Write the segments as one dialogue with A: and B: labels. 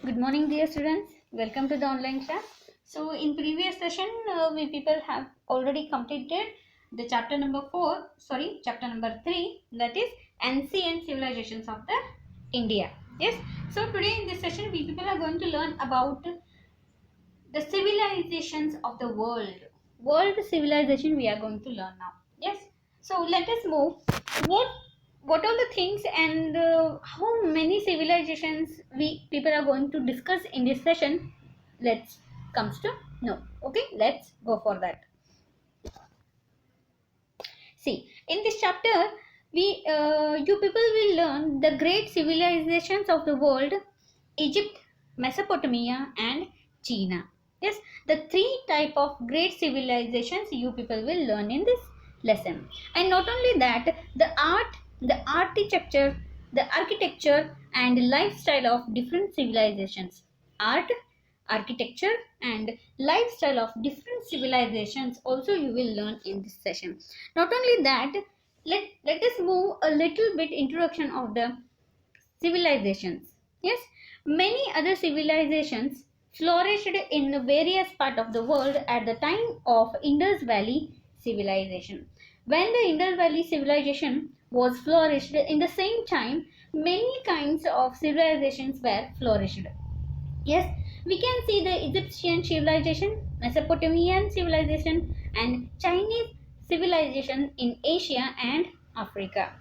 A: Good morning, dear students. Welcome to the online class. So, in previous session, we people have already completed the chapter number 3, that is ancient civilizations of the India. Yes. So, today in this session, we people are going to learn about the civilizations of the world. World civilization we are going to learn now. Yes. So, let us move. What what are the things and how many civilizations we people are going to discuss in this session? Let's comes to know. Okay, let's go for that. See, in this chapter we you people will learn the great civilizations of the world: Egypt, Mesopotamia and China. Yes, the three type of great civilizations you people will learn in this lesson. And not only that, the art, the architecture and lifestyle of different civilizations. Art, architecture and lifestyle of different civilizations also you will learn in this session. Not only that, let us move a little bit introduction of the civilizations. Yes, many other civilizations flourished in various parts of the world at the time of Indus Valley civilization. When the Indus Valley civilization was flourished, in the same time, many kinds of civilizations were flourished. Yes, we can see the Egyptian civilization, Mesopotamian civilization, and Chinese civilization in Asia and Africa.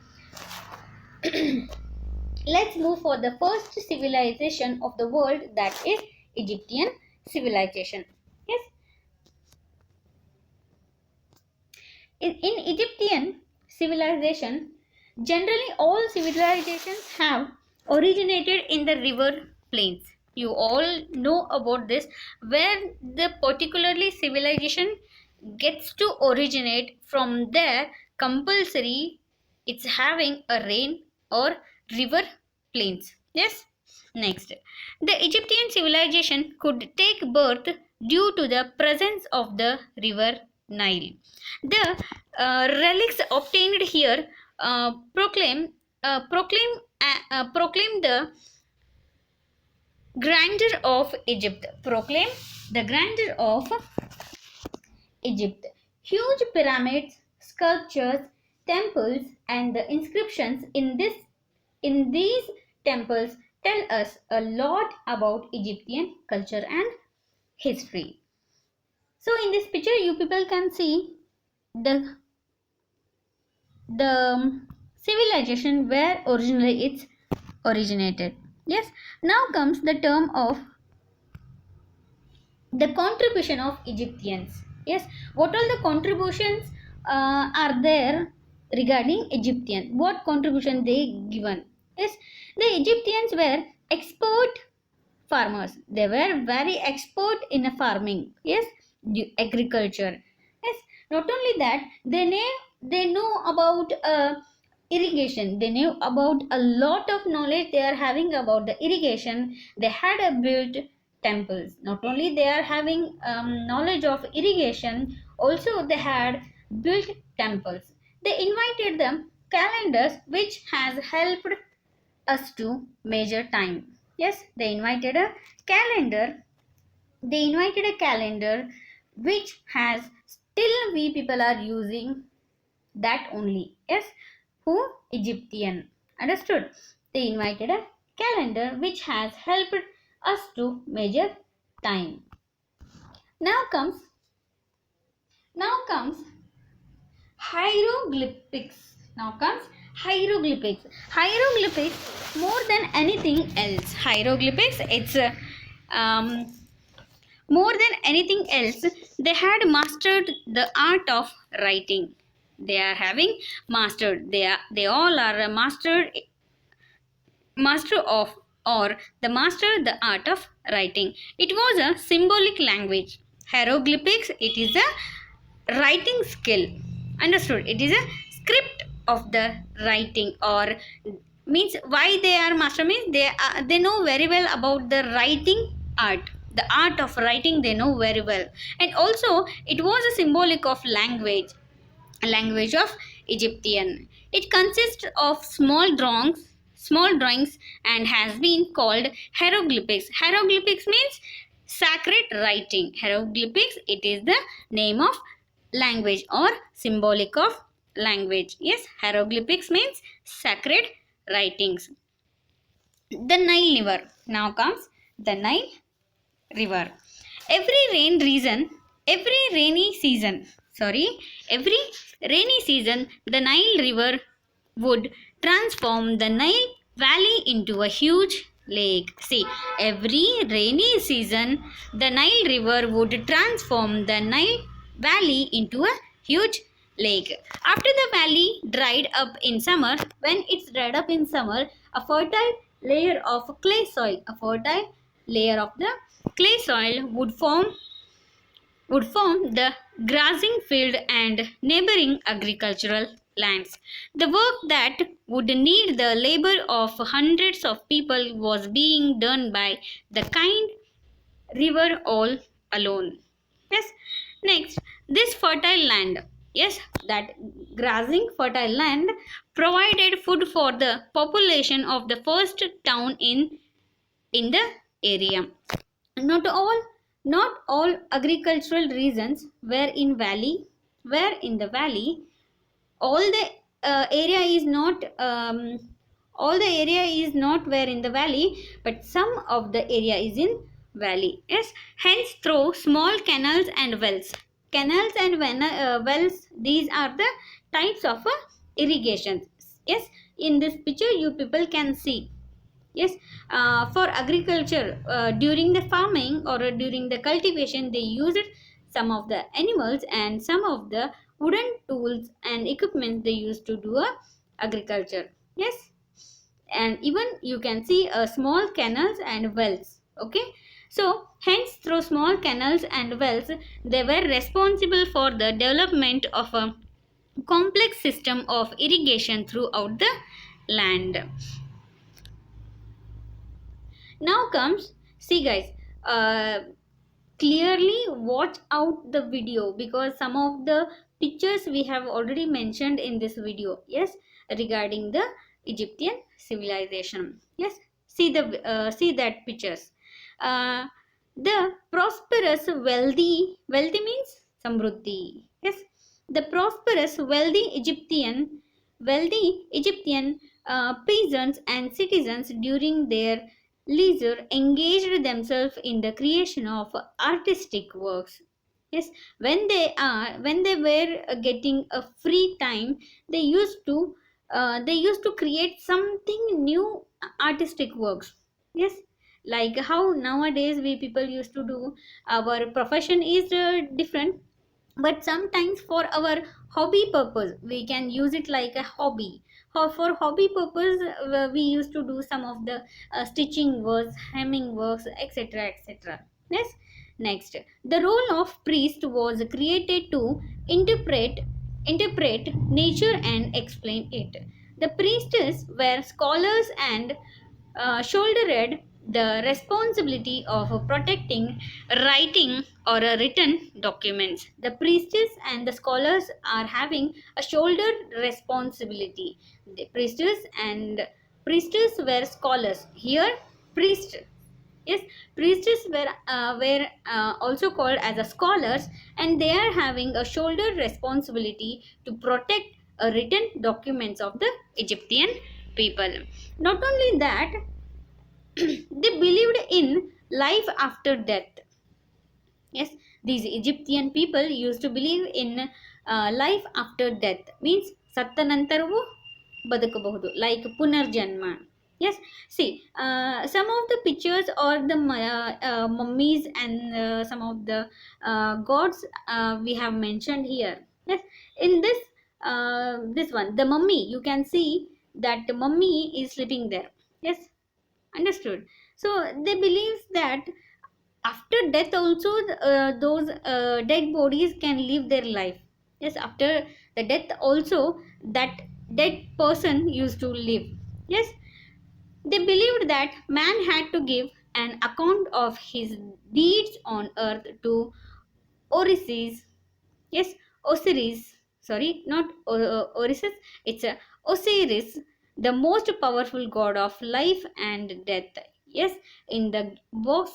A: Let's move for the first civilization of the world, that is Egyptian civilization. Yes, in Egyptian civilization, generally all civilizations have originated in the river plains. You all know about this, where the particularly civilization gets to originate from there, compulsory it's having a rain or river plains. Yes. Next, the Egyptian civilization could take birth due to the presence of the river Nile. The relics obtained here proclaim the grandeur of Egypt. Proclaim the grandeur of Egypt. Huge pyramids, sculptures, temples, and the inscriptions in these temples tell us a lot about Egyptian culture and history. So in this picture you people can see the civilization where originally it's originated. Yes, now comes the term of the contribution of Egyptians. Yes, what all the contributions are there regarding Egyptian? What contribution they given? Yes, the Egyptians were expert farmers. They were very expert in farming. Yes, agriculture. Yes, not only that, they know about irrigation. They knew about a lot of knowledge they are having about the irrigation. They had built temples. Not only they are having knowledge of irrigation, also they had built temples. They invited them calendars, which has helped us to measure time. Yes, they invited a calendar. They invited a calendar which has still we people are using that only. Yes, who? Egyptian. Understood? They invited a calendar which has helped us to measure time. Now comes hieroglyphics. Now comes hieroglyphics. Hieroglyphics more than anything else. Hieroglyphics, it's um, more than anything else, they had mastered the art of writing. They are having mastered. They all are a master of, or the master the art of writing. It was a symbolic language. Hieroglyphics, it is a writing skill. Understood? It is a script of the writing, or means why they are master means they know very well about the writing art. The art of writing they know very well. And also it was a symbolic of language, a language of Egyptian. It consists of small drawings, small drawings and has been called hieroglyphics. Hieroglyphics means sacred writing. Hieroglyphics, it is the name of language or symbolic of language. Yes, hieroglyphics means sacred writings. The Nile River. Now comes the Nile River. Every rain reason, every rainy season, sorry, every rainy season, the Nile River would transform the Nile Valley into a huge lake. See, every rainy season, the Nile River would transform the Nile Valley into a huge lake. After the valley dried up in summer, when it's dried up in summer, a fertile layer of clay soil, a fertile layer of the clay soil would form the grazing field and neighboring agricultural lands. The work that would need the labor of hundreds of people was being done by the kind river all alone. Yes. Next, this fertile land, yes, that grazing fertile land provided food for the population of the first town in the area. Not all, not all agricultural regions were in the valley. All the area is not all the area is not where in the valley, but some of the area is in valley. Yes, hence through small canals and wells, these are the types of irrigation. Yes, in this picture you people can see. Yes, for agriculture, during the farming or during the cultivation, they used some of the animals and some of the wooden tools and equipment they used to do agriculture. Yes, and even you can see small canals and wells. Okay, so hence through small canals and wells, they were responsible for the development of a complex system of irrigation throughout the land. Now comes, see guys, clearly watch out the video, because some of the pictures we have already mentioned in this video. Yes, regarding the Egyptian civilization. Yes, see that pictures. uh, the prosperous wealthy means samruddhi. Yes, the prosperous wealthy Egyptian peasants and citizens during their leisure engaged themselves in the creation of artistic works. Yes, when they were getting a free time, they used to create something new, artistic works. Yes, like how nowadays we people used to do. Our profession is different, but sometimes for our hobby purpose we can use it like a hobby. For hobby purpose, we used to do some of the stitching works, hemming works, etc, etc. Yes. Next, the role of priest was created to interpret nature and explain it. The priests were scholars and shouldered the responsibility of protecting writing or written documents. The priests and the scholars are having a shoulder responsibility. The priests were scholars. Here, priests. Yes, priests were also called as a scholars, and they are having a shoulder responsibility to protect written documents of the Egyptian people. Not only that, they believed in life after death. Yes, these Egyptian people used to believe in life after death, means ಸತ್ತನಂತರವೂ ಬದುಕಬಹುದು, like punarjanma. Yes, see, some of the pictures or the mummies and some of the gods we have mentioned here. Yes, in this one, the mummy, you can see that the mummy is sleeping there. Yes, understood. So they believe that after death also, those dead bodies can live their life. Yes, after the death also, that dead person used to live. Yes, they believed that man had to give an account of his deeds on earth to Orisis. Yes, Osiris, sorry, not Orisis, it's a Osiris, the most powerful god of life and death. Yes, in the box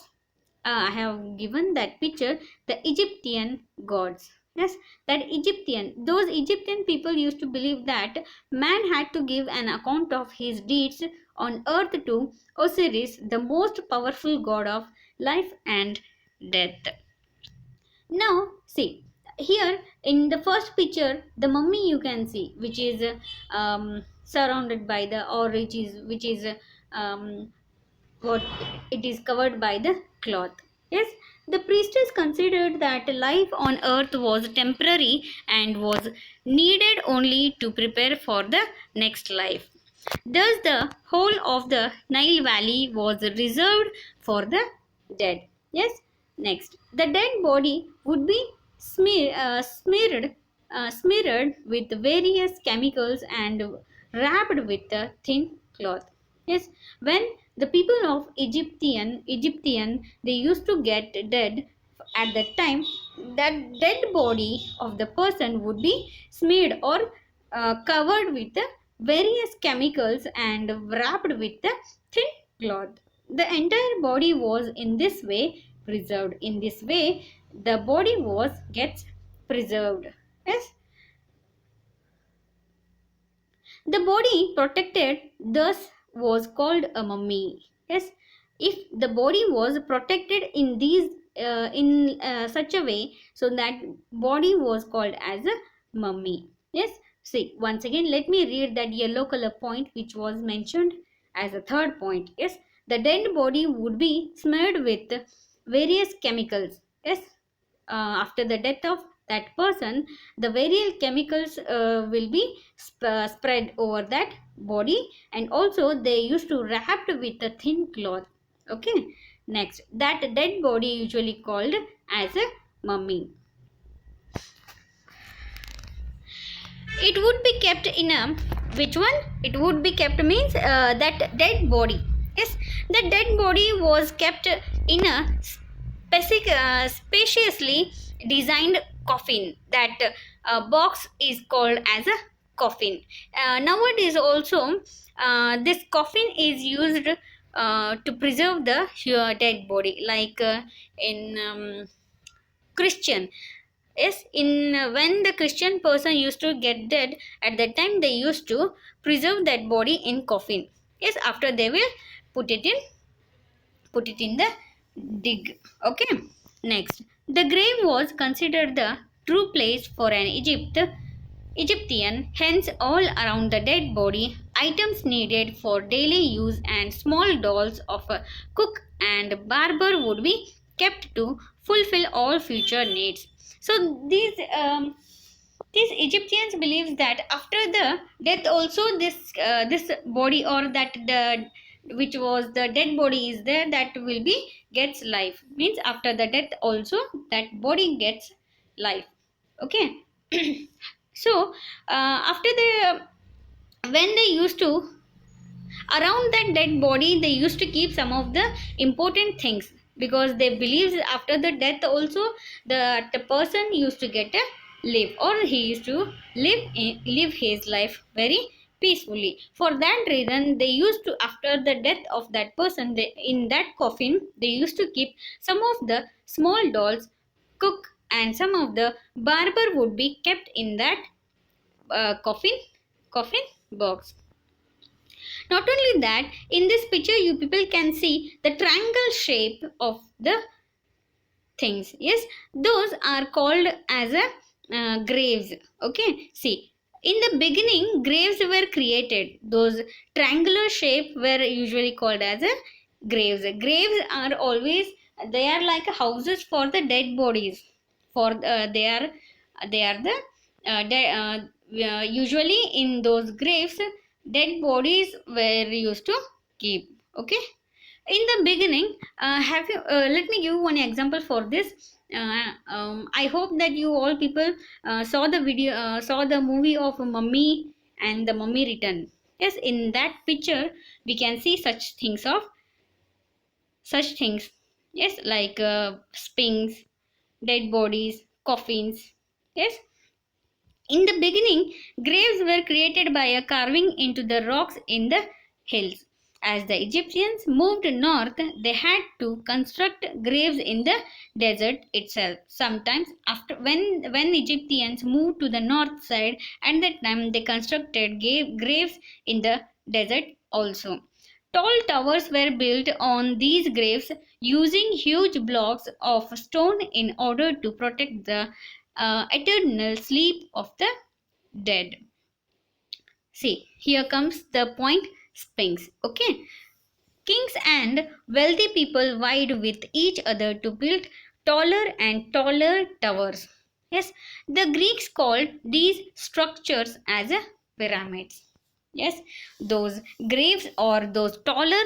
A: I have given that picture, the Egyptian gods. Yes, those Egyptian people used to believe that man had to give an account of his deeds on earth to Osiris, the most powerful god of life and death. Now, see here in the first picture, the mummy you can see, which is surrounded by the, or which is um, what it is covered by the cloth. Yes, the priestess considered that life on earth was temporary and was needed only to prepare for the next life. Thus, the whole of the Nile Valley was reserved for the dead. Yes, next, the dead body would be smeared with various chemicals and wrapped with a thin cloth. Yes, when the people of Egyptian they used to get dead at that time, that dead body of the person would be smeared or covered with various chemicals and wrapped with a thin cloth. The entire body was in this way preserved. In this way, the body was gets preserved. Yes, the body protected thus was called a mummy. Yes, if the body was protected in these in such a way, so that body was called as a mummy. Yes, see once again let me read that yellow color point which was mentioned as a third point. Yes, the dead body would be smeared with various chemicals. Yes, after the death of that person, the various chemicals will be spread over that body, and also they used to wrapped with a thin cloth. Okay, next, that dead body usually called as a mummy. It would be kept in a, which one it would be kept means that dead body. Yes, the dead body was kept in a spaciously designed coffin. That box is called as a coffin. Nowadays also this coffin is used to preserve the dead body, like in Christian. Yes, in when the Christian person used to get dead, at that time they used to preserve that body in coffin. Yes, after they will put it in the dig. Okay, next, the grave was considered the true place for an Egyptian. Hence all around the dead body, items needed for daily use and small dolls of a cook and barber would be kept to fulfill all future needs. So these Egyptians believes that after the death also this body, or that the which was the dead body is there, that will be gets life, means after the death also that body gets life. Okay. So after the when they used to around that dead body they used to keep some of the important things, because they believe after the death also the person used to get a live, or he used to live his life very peacefully. For that reason they used to, after the death of that person, in that coffin they used to keep some of the small dolls, cook, and some of the barber would be kept in that coffin box. Not only that, in this picture you people can see the triangle shape of the things. Yes, those are called as a graves. Okay, see, in the beginning graves were created. Those triangular shape were usually called as a graves. Graves are always, they are like houses for the dead bodies. For they are the usually in those graves dead bodies were used to keep. Okay, in the beginning, have you let me give one example for this. I hope that you all people saw the movie of Mummy and the Mummy Return. Yes, in that picture we can see such things. Yes, like sphinx, dead bodies, coffins. Yes, In the beginning, graves were created by a carving into the rocks in the hills. As the Egyptians moved north, they had to construct graves in the desert itself. Sometimes, after when Egyptians moved to the north side, at that time they constructed graves in the desert also. Tall towers were built on these graves using huge blocks of stone in order to protect the eternal sleep of the dead. See, here comes the point Sphinx. Okay, kings and wealthy people vied with each other to build taller and taller towers. Yes, the Greeks called these structures as a pyramids. Yes, those graves or those taller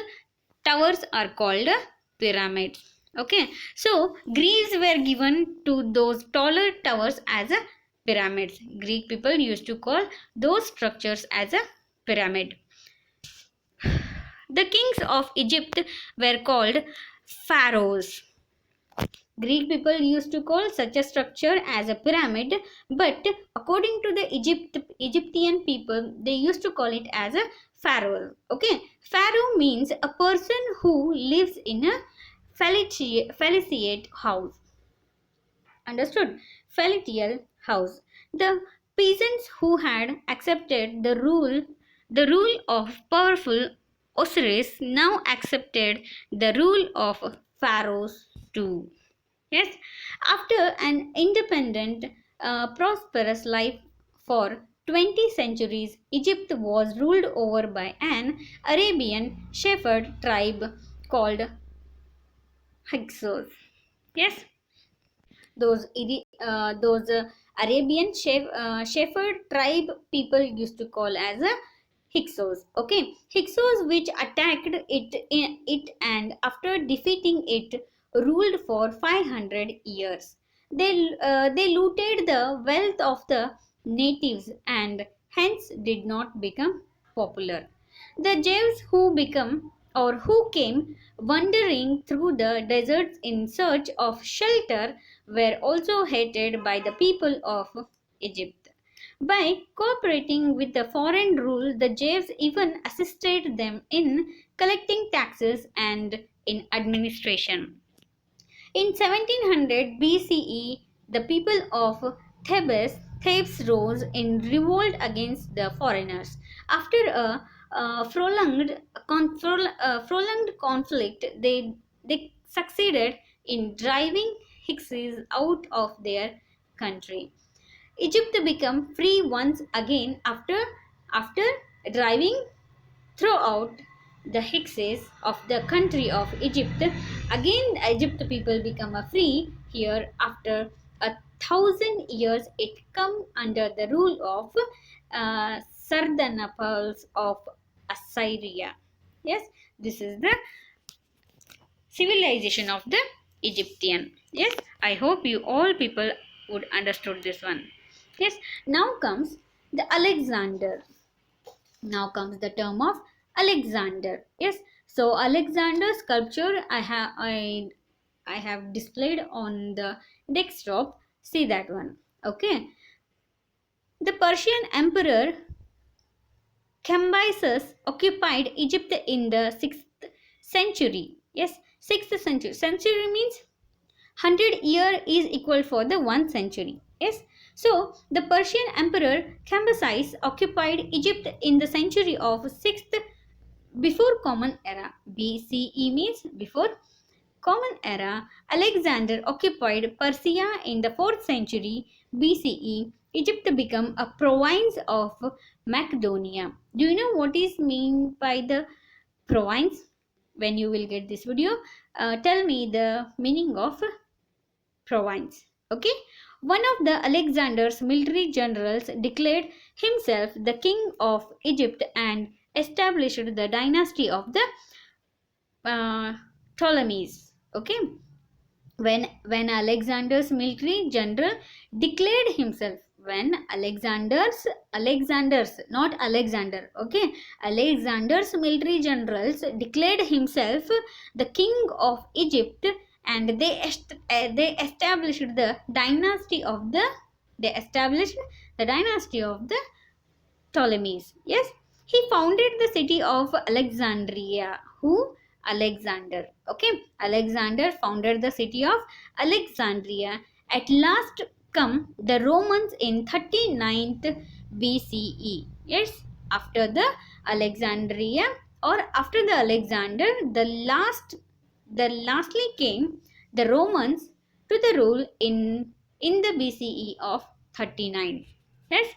A: towers are called a pyramids. Okay, so graves were given to those taller towers as a pyramids. Greek people used to call those structures as a pyramid. The kings of Egypt were called pharaohs. Greek people used to call such a structure as a pyramid, but according to the Egyptian people, they used to call it as a pharaoh. Okay, pharaoh means a person who lives in a felicite house. Understood? Filial house. The peasants who had accepted the rule of powerful Osiris now accepted the rule of pharaohs too. Yes, after an independent, prosperous life for 20 centuries, Egypt was ruled over by an Arabian shepherd tribe called Hyksos. Yes, those Arabian shepherd tribe people used to call as a Hyksos. Okay, Hyksos which attacked it and after defeating it ruled for 500 years. They looted the wealth of the natives and hence did not become popular. The Jews who came wandering through the deserts in search of shelter were also hated by the people of Egypt. By cooperating with the foreign rule, the Jews even assisted them in collecting taxes and in administration. In 1700 BCE, the people of Thebes rose in revolt against the foreigners. After a prolonged conflict, they succeeded in driving Hyksos out of their country. Egypt became free once again after driving throughout the Hyksos of the country of Egypt. Again, Egypt people become a free here after 1,000 years. It come under the rule of Sardanapals of Assyria. Yes, this is the civilization of the Egyptian. Yes, I hope you all people would understood this one. Yes, now comes the Alexander. Now comes the term of Alexander. Yes, so Alexander's sculpture I have displayed on the desktop. See that one. Okay, the Persian emperor Cambyses occupied Egypt in the 6th century. Yes, 6th century. Century means 100 year is equal for the 1 century. Yes, so the Persian emperor Cambyses occupied Egypt in the century of 6th before common era. BCE means before common era. Alexander occupied Persia in the 4th century BCE. Egypt became a province of Macedonia. Do you know what is mean by the province? When you will get this video, tell me the meaning of province. Okay, one of the Alexander's military generals declared himself the king of Egypt and established the dynasty of the Ptolemies. Okay, when Alexander's military general declared himself, when Alexander's not Alexander, okay, Alexander's military generals declared himself the king of Egypt and they established the the dynasty of the Ptolemies. Yes, he founded the city of Alexandria. Who? Alexander. Okay, Alexander founded the city of Alexandria. At last come the Romans in 39th BCE. Yes, after the Alexandria or after the Alexander, the lastly came the Romans to the rule in the BCE of 39. Yes,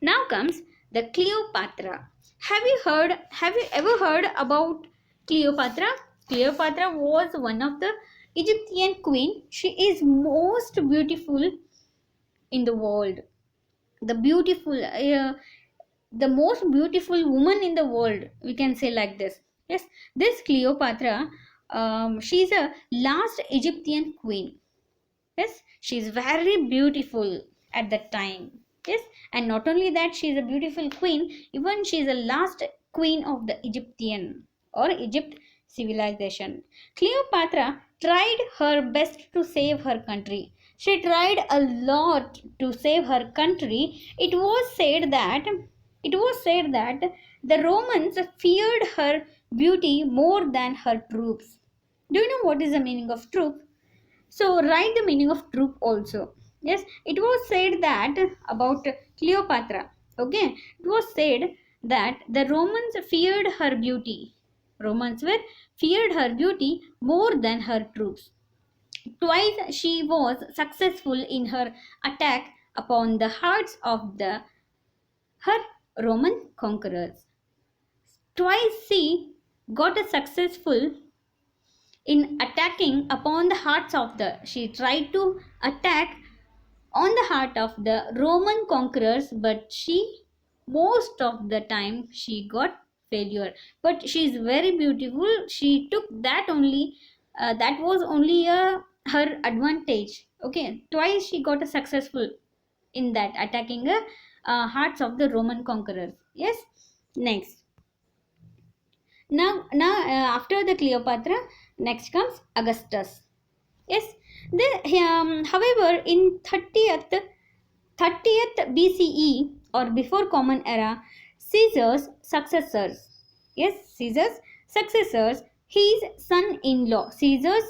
A: now comes the Cleopatra. Have you ever heard about Cleopatra? Cleopatra was one of the Egyptian queen. She is most beautiful in the world. The beautiful the most beautiful woman in the world, we can say like this. Yes, this Cleopatra, she's a last Egyptian queen. Yes, she is very beautiful at that time. Yes, and not only that, she is a beautiful queen, even she is the last queen of the Egyptian or Egypt civilization. Cleopatra tried her best to save her country. She tried a lot to save her country. It was said that the Romans feared her beauty more than her troops. Do you know what is the meaning of troop? So write the meaning of troop also. Yes, it was said that about Cleopatra. Okay, it was said that the Romans feared her beauty. Romans were feared her beauty more than her troops. Twice she was successful in her attack upon the hearts of her Roman conquerors. Twice she got a successful in attacking upon the hearts of the she tried to attack on the heart of the Roman conquerors, but she most of the time she got failure. But she is very beautiful. She took that only, that was only her advantage. Okay, twice she got a successful in that attacking hearts of the Roman conquerors. Yes, next. After the Cleopatra, next comes Augustus. Yes, however, in 30th BCE or before Common Era, Caesar's successors, yes, Caesar's successors, his son-in-law or Caesar's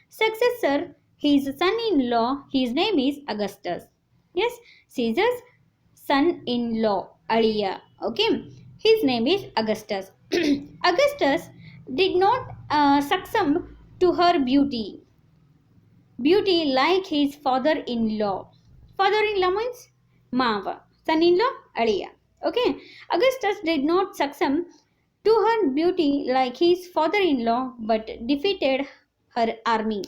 A: successor, his son-in-law, his name is Augustus. Yes, Caesar's son-in-law, Alia. Okay, his name is Augustus. Augustus did not succumb to her beauty like his father-in-law. Father-in-law means Mava. Son-in-law, Alia. Okay, Augustus did not succumb to her beauty like his father-in-law, but defeated her army.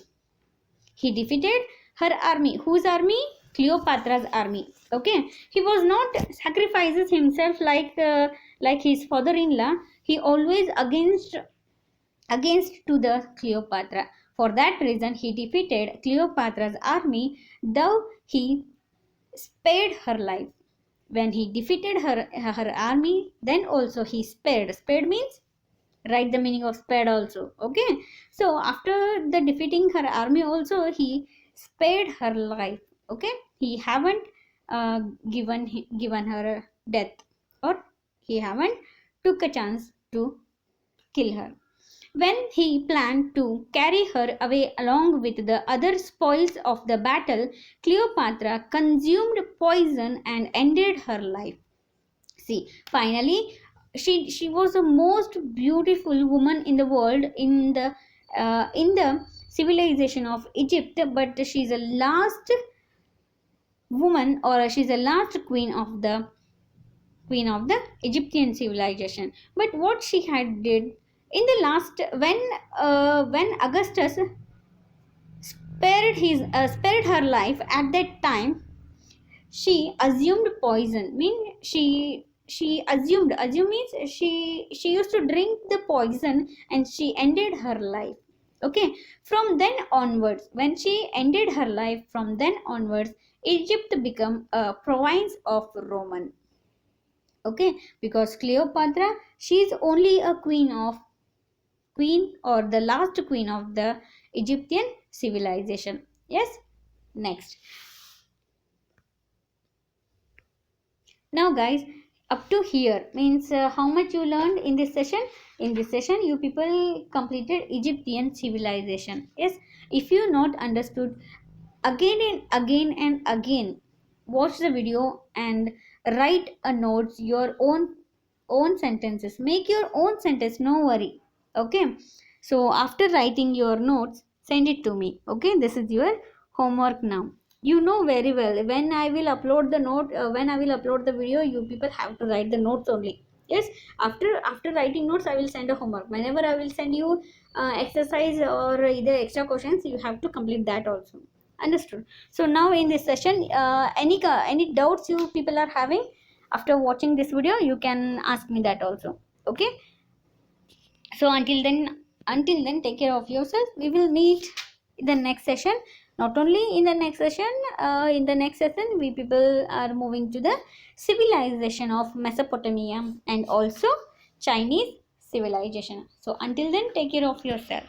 A: He defeated her army. Whose army? Cleopatra's army. Okay, he was not sacrifices himself like his father-in-law. He always against to the Cleopatra. For that reason, he defeated Cleopatra's army, though he spared her life. When he defeated her army, then also he spared. Spared means, write the meaning of spared also. Okay, so after the defeating her army also, he spared her life. Okay, he haven't uh, given her death, or he haven't took a chance to kill her. When he planned to carry her away along with the other spoils of the battle, Cleopatra consumed poison and ended her life. See, finally, she was the most beautiful woman in the world in the civilization of Egypt, but she's the last woman, or she's the last queen of the Egyptian civilization. But what she had did in the last, when Augustus spared her life at that time, she assumed poison. She assume means she used to drink the poison and she ended her life. Okay, from then onwards, when she ended her life, from then onwards, Egypt became a province of Roman. Okay, because Cleopatra, she is only a queen or the last queen of the Egyptian civilization. Yes, next. Now guys, up to here means how much you learned in this session. In this session you people completed Egyptian civilization. Yes, if you not understood, again and again watch the video and write a notes, your own sentences, make your own sentence, no worry. Okay, so after writing your notes, send it to me. Okay, this is your homework now. You know very well, when I will upload the note, when I will upload the video, you people have to write the notes only. Yes, after writing notes I will send a homework. Whenever I will send you exercise or either extra questions, you have to complete that also. Understood? So now in this session, any doubts you people are having after watching this video, you can ask me that also. Okay, so until then take care of yourself. We will meet in the next session. Not only in the next session, in the next session we people are moving to the civilization of Mesopotamia and also Chinese civilization. So until then, take care of yourself.